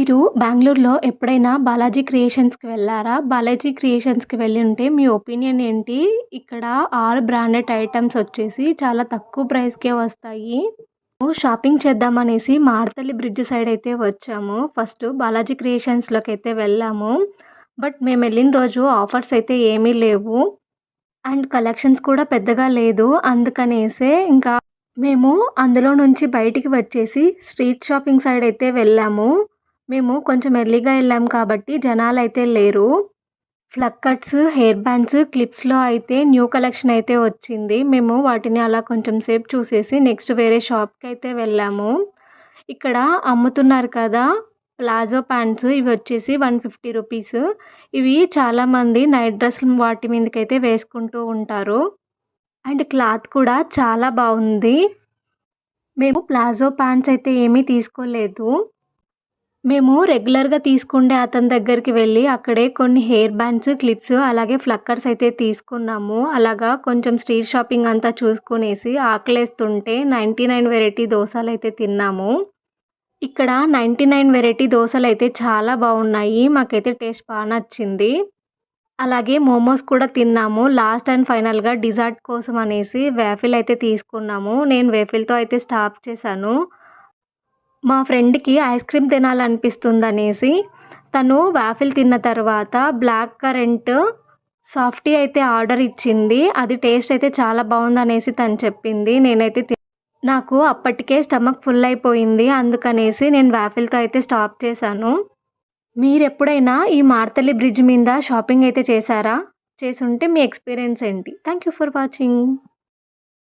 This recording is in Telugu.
మీరు బెంగుళూరులో ఎప్పుడైనా బాలాజీ క్రియేషన్స్‌కి వెళ్లారా? బాలాజీ క్రియేషన్స్‌కి వెళ్ళుంటే మీ ఒపీనియన్ ఏంటి? ఇక్కడ ఆల్ బ్రాండెడ్ ఐటెమ్స్ వచ్చేసి చాలా తక్కువ ప్రైస్‌కే వస్తాయి. షాపింగ్ చేద్దామనేసి మారతల్లి బ్రిడ్జ్ సైడ్ అయితే వచ్చాము. ఫస్ట్ బాలాజీ క్రియేషన్స్‌లోకైతే వెళ్ళాము. బట్ మేమెళ్ళిన రోజు ఆఫర్స్ అయితే ఏమీ లేవు. అండ్ కలెక్షన్స్ కూడా పెద్దగా లేదు. అందుకనేసే ఇంకా మేము అందులో నుంచి బయటికి వచ్చేసి స్ట్రీట్ షాపింగ్ సైడ్ అయితే వెళ్ళాము. మేము కొంచెం ఎర్లీగా ఎళ్ళాం కాబట్టి జనాలైతే లేరు. ప్లగ్ కట్స్, హెయిర్ బ్యాండ్స్, క్లిప్స్‌లో అయితే న్యూ కలెక్షన్ అయితే వచ్చింది. మేము వాటిని అలా కొంచెం సేపు చూసేసి నెక్స్ట్ వేరే షాప్‌కైతే వెళ్ళాము. ఇక్కడ అమ్ముతున్నారు కదా! ప్లాజో ప్యాంట్స్ ఇవొచ్చేసి రూ. 150. ఇవి చాలామంది నైట్ డ్రెస్‌లు వాటి మీదకైతే వేసుకుంటూ ఉంటారు. అండ్ క్లాత్ కూడా చాలా బావుంది. మేము ప్లాజో ప్యాంట్స్ అయితే ఏమీ తీసుకోలేదు. మేము రెగ్యులర్‌గా తీసుకుండే అతని దగ్గరికి వెళ్ళి అక్కడే కొన్ని హెయిర్ బ్యాండ్స్, క్లిప్స్ అలాగే ఫ్లక్కర్స్ అయితే తీసుకున్నాము. అలాగా కొంచెం స్ట్రీట్ షాపింగ్ అంతా చూసుకునేసి ఆకలేస్తుంటే 99 వెరైటీ దోసలైతే తిన్నాము. ఇక్కడ 99 వెరైటీ దోసలైతే చాలా బావున్నాయి. మాకైతే టేస్ట్ నచ్చింది. అలాగే మోమోస్ కూడా తిన్నాము. లాస్ట్ అండ్ ఫైనల్‌గా డిజర్ట్ కోసం అనేసి వేఫిల్ అయితే తీసుకున్నాము. నేను వేఫిల్‌తో అయితే స్టాప్ చేశాను. మా ఫ్రెండ్‌కి ఐస్ క్రీమ్ తినాలనిపిస్తుందనేసి తను వాఫిల్ తిన్న తర్వాత బ్లాక్ కరెంట్ సాఫ్టీ అయితే ఆర్డర్ ఇచ్చింది. అది టేస్ట్ అయితే చాలా బావుందనేసి తను చెప్పింది. నాకు అప్పటికే స్టమక్ ఫుల్ అయిపోయింది. అందుకనేసి నేను వాఫిల్‌తో అయితే స్టాప్ చేశాను. మీరెప్పుడైనా ఈ మార్తల్లి బ్రిడ్జ్ మీద షాపింగ్ అయితే చేశారా? చేసుంటే మీ ఎక్స్‌పీరియన్స్ ఏంటి? Thank you for watching.